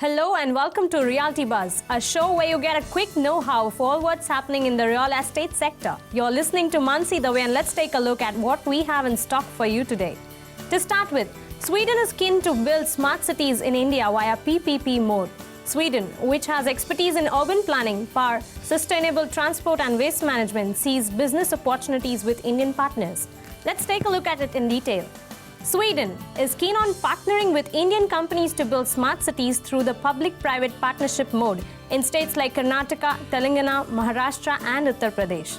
Hello and welcome to Realty Buzz, a show where you get a quick know-how of all what's happening in the real estate sector. You're listening to Mansi the way, and let's take a look at what we have in stock for you today. To start with, Sweden is keen to build smart cities in India via PPP mode. Sweden, which has expertise in urban planning, power, sustainable transport and waste management, sees business opportunities with Indian partners. Let's take a look at it in detail. Sweden is keen on partnering with Indian companies to build smart cities through the public-private partnership mode in states like Karnataka, Telangana, Maharashtra and Uttar Pradesh.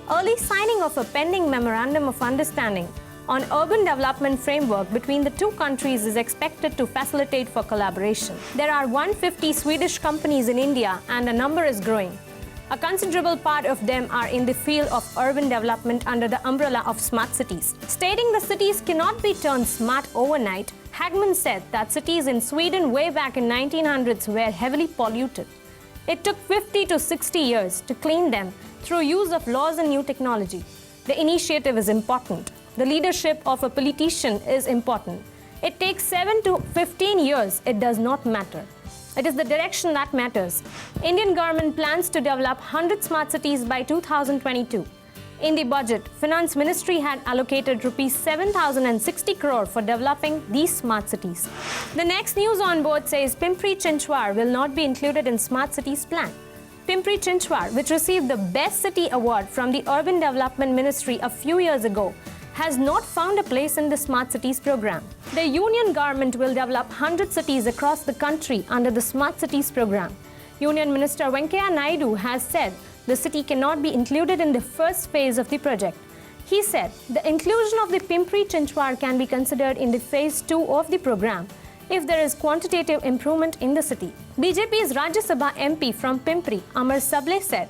Early signing of a pending memorandum of understanding on urban development framework between the two countries is expected to facilitate for collaboration. There are 150 Swedish companies in India and the number is growing. A considerable part of them are in the field of urban development under the umbrella of smart cities. Stating the cities cannot be turned smart overnight, Hagman said that cities in Sweden way back in 1900s were heavily polluted. It took 50 to 60 years to clean them through use of laws and new technology. The initiative is important. The leadership of a politician is important. It takes 7 to 15 years, it does not matter. It is the direction that matters. Indian government plans to develop 100 smart cities by 2022. In the budget, Finance Ministry had allocated rupees 7,060 crore for developing these smart cities. The next news on board says Pimpri-Chinchwad will not be included in Smart Cities plan. Pimpri-Chinchwad, which received the Best City Award from the Urban Development Ministry a few years ago, has not found a place in the Smart Cities program. The Union government will develop 100 cities across the country under the Smart Cities program. Union Minister Venkaiah Naidu has said the city cannot be included in the first phase of the project. He said the inclusion of the Pimpri-Chinchwad can be considered in the phase 2 of the program if there is quantitative improvement in the city. BJP's Rajya Sabha MP from Pimpri, Amar Sable, said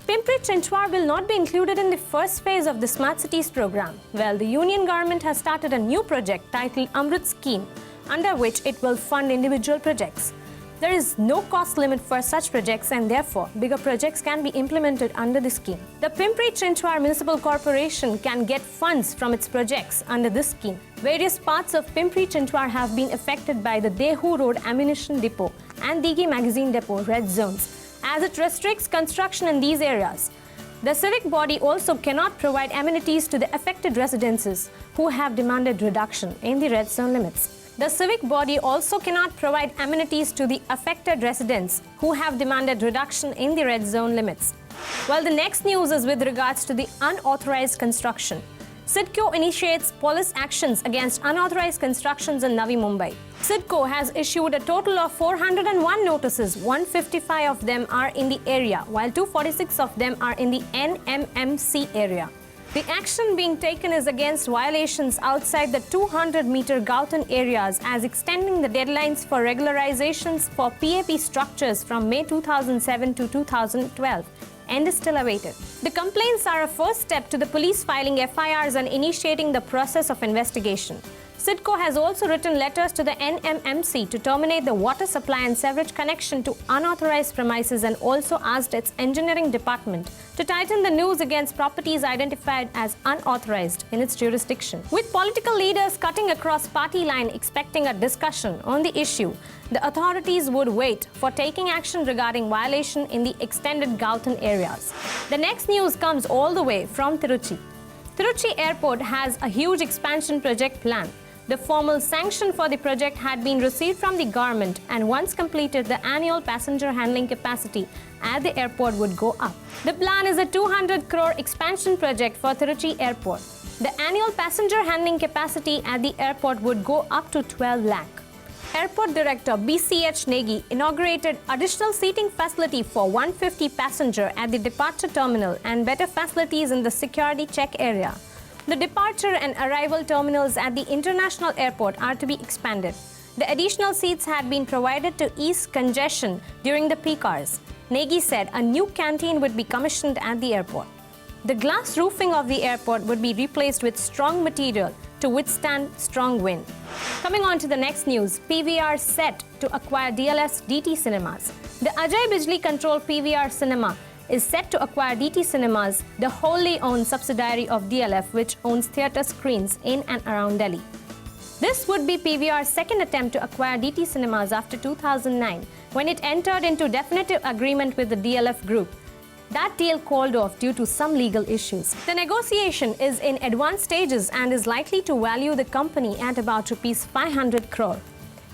Pimpri-Chinchwad will not be included in the first phase of the Smart Cities program. Well, the union government has started a new project titled Amrit Scheme, under which it will fund individual projects. There is no cost limit for such projects and therefore bigger projects can be implemented under the scheme. The Pimpri-Chinchwad Municipal Corporation can get funds from its projects under this scheme. Various parts of Pimpri-Chinchwad have been affected by the Dehu Road Ammunition Depot and Digi Magazine Depot red zones, as it restricts construction in these areas. The civic body also cannot provide amenities to the affected residences who have demanded reduction in the red zone limits. The civic body also cannot provide amenities to the affected residents who have demanded reduction in the red zone limits. Well, the next news is with regards to the unauthorized construction. CIDCO initiates police actions against unauthorized constructions in Navi Mumbai. CIDCO has issued a total of 401 notices. 155 of them are in the area, while 246 of them are in the NMMC area. The action being taken is against violations outside the 200-meter Gautan areas, as extending the deadlines for regularizations for PAP structures from May 2007 to 2012. And is still awaited. The complaints are a first step to the police filing FIRs and initiating the process of investigation. CIDCO has also written letters to the NMMC to terminate the water supply and sewerage connection to unauthorized premises, and also asked its engineering department to tighten the noose against properties identified as unauthorized in its jurisdiction. With political leaders cutting across party line expecting a discussion on the issue, the authorities would wait for taking action regarding violation in the extended Gautan areas. The next news comes all the way from Tiruchi. Tiruchi Airport has a huge expansion project plan. The formal sanction for the project had been received from the government, and once completed, the annual passenger handling capacity at the airport would go up. The plan is a 200 crore expansion project for Tiruchi Airport. The annual passenger handling capacity at the airport would go up to 12 lakh. Airport Director BCH Negi inaugurated additional seating facility for 150 passenger at the departure terminal and better facilities in the security check area. The departure and arrival terminals at the international airport are to be expanded. The additional seats had been provided to ease congestion during the peak hours. Negi said a new canteen would be commissioned at the airport. The glass roofing of the airport would be replaced with strong material to withstand strong wind. Coming on to the next news, PVR set to acquire DLF's DT Cinemas. The Ajay Bijli controlled PVR Cinema is set to acquire DT Cinemas, the wholly owned subsidiary of DLF, which owns theatre screens in and around Delhi. This would be PVR's second attempt to acquire DT Cinemas after 2009, when it entered into definitive agreement with the DLF Group. That deal called off due to some legal issues. The negotiation is in advanced stages and is likely to value the company at about Rs 500 crore.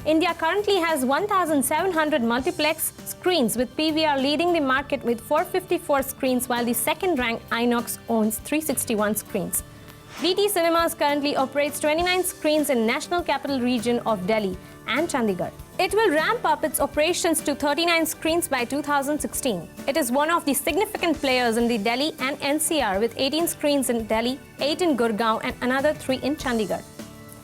India currently has 1,700 multiplex screens, with PVR leading the market with 454 screens, while the second-ranked Inox owns 361 screens. DT Cinemas currently operates 29 screens in National Capital Region of Delhi and Chandigarh. It will ramp up its operations to 39 screens by 2016. It is one of the significant players in the Delhi and NCR, with 18 screens in Delhi, 8 in Gurgaon and another 3 in Chandigarh.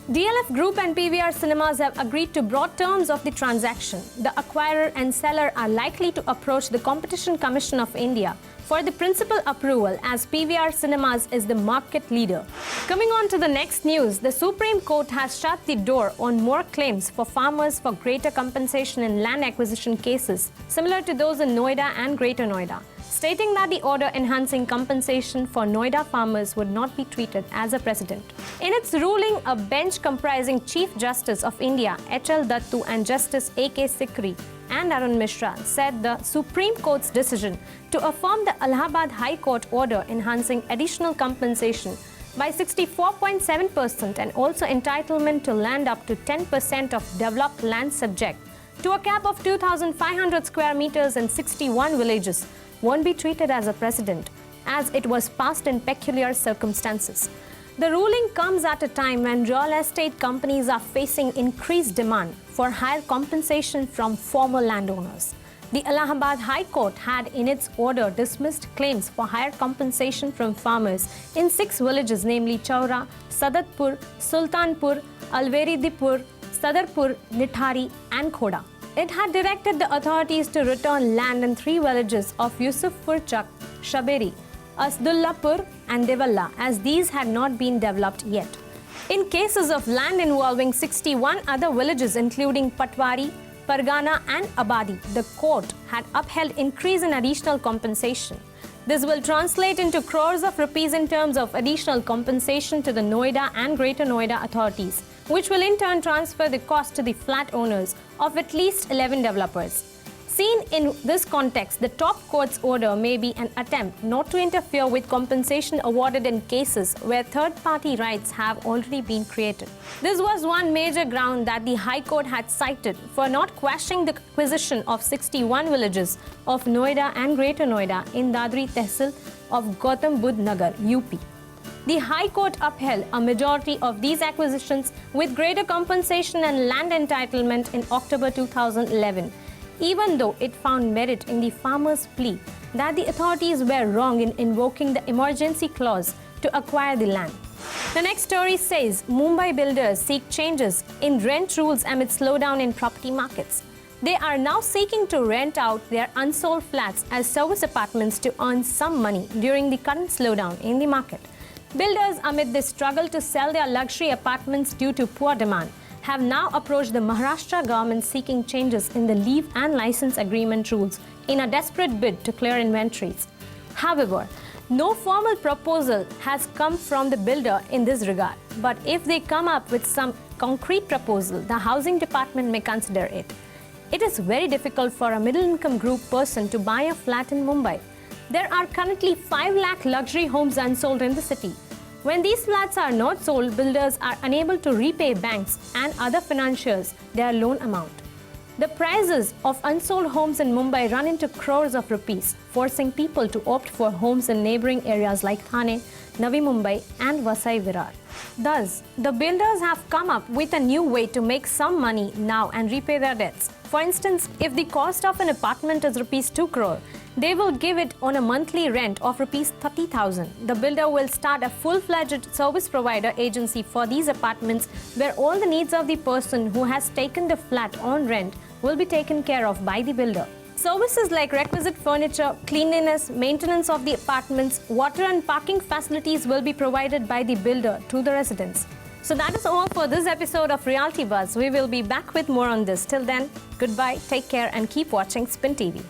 DLF Group and PVR Cinemas have agreed to broad terms of the transaction. The acquirer and seller are likely to approach the Competition Commission of India for the principal approval, as PVR Cinemas is the market leader. Coming on to the next news, the Supreme Court has shut the door on more claims for farmers for greater compensation in land acquisition cases, similar to those in Noida and Greater Noida, stating that the order enhancing compensation for Noida farmers would not be treated as a precedent. In its ruling, a bench comprising Chief Justice of India, H.L. Dattu, and Justice A.K. Sikri and Arun Mishra said the Supreme Court's decision to affirm the Allahabad High Court order enhancing additional compensation by 64.7% and also entitlement to land up to 10% of developed land subject to a cap of 2,500 square meters in 61 villages won't be treated as a precedent, as it was passed in peculiar circumstances. The ruling comes at a time when real estate companies are facing increased demand for higher compensation from former landowners. The Allahabad High Court had in its order dismissed claims for higher compensation from farmers in 6 villages, namely Chaura, Sadatpur, Sultanpur, Alveridipur, Sadarpur, Nithari and Khoda. It had directed the authorities to return land in 3 villages of Yusufpurchak, Shaberi, Asdullapur and Devalla, as these had not been developed yet. In cases of land involving 61 other villages including Patwari, Pargana and Abadi, the court had upheld increase in additional compensation. This will translate into crores of rupees in terms of additional compensation to the Noida and Greater Noida authorities, which will in turn transfer the cost to the flat owners of at least 11 developers. Seen in this context, the top court's order may be an attempt not to interfere with compensation awarded in cases where third-party rights have already been created. This was one major ground that the High Court had cited for not quashing the acquisition of 61 villages of Noida and Greater Noida in Dadri Tehsil of Gautam Budh Nagar, UP. The High Court upheld a majority of these acquisitions with greater compensation and land entitlement in October 2011, even though it found merit in the farmers' plea that the authorities were wrong in invoking the emergency clause to acquire the land. The next story says Mumbai builders seek changes in rent rules amid slowdown in property markets. They are now seeking to rent out their unsold flats as service apartments to earn some money during the current slowdown in the market. Builders, amid the struggle to sell their luxury apartments due to poor demand, have now approached the Maharashtra government seeking changes in the leave and license agreement rules in a desperate bid to clear inventories. However, no formal proposal has come from the builder in this regard, but if they come up with some concrete proposal, the housing department may consider it. It is very difficult for a middle-income group person to buy a flat in Mumbai. There are currently 5 lakh luxury homes unsold in the city. When these flats are not sold, builders are unable to repay banks and other financiers their loan amount. The prices of unsold homes in Mumbai run into crores of rupees, forcing people to opt for homes in neighboring areas like Thane, Navi Mumbai and Vasai Virar. Thus, the builders have come up with a new way to make some money now and repay their debts. For instance, if the cost of an apartment is Rs 2 crore, they will give it on a monthly rent of Rs 30,000. The builder will start a full-fledged service provider agency for these apartments, where all the needs of the person who has taken the flat on rent will be taken care of by the builder. Services like requisite furniture, cleanliness, maintenance of the apartments, water and parking facilities will be provided by the builder to the residents. So that is all for this episode of Realty Buzz. We will be back with more on this. Till then, goodbye, take care and keep watching Spin TV.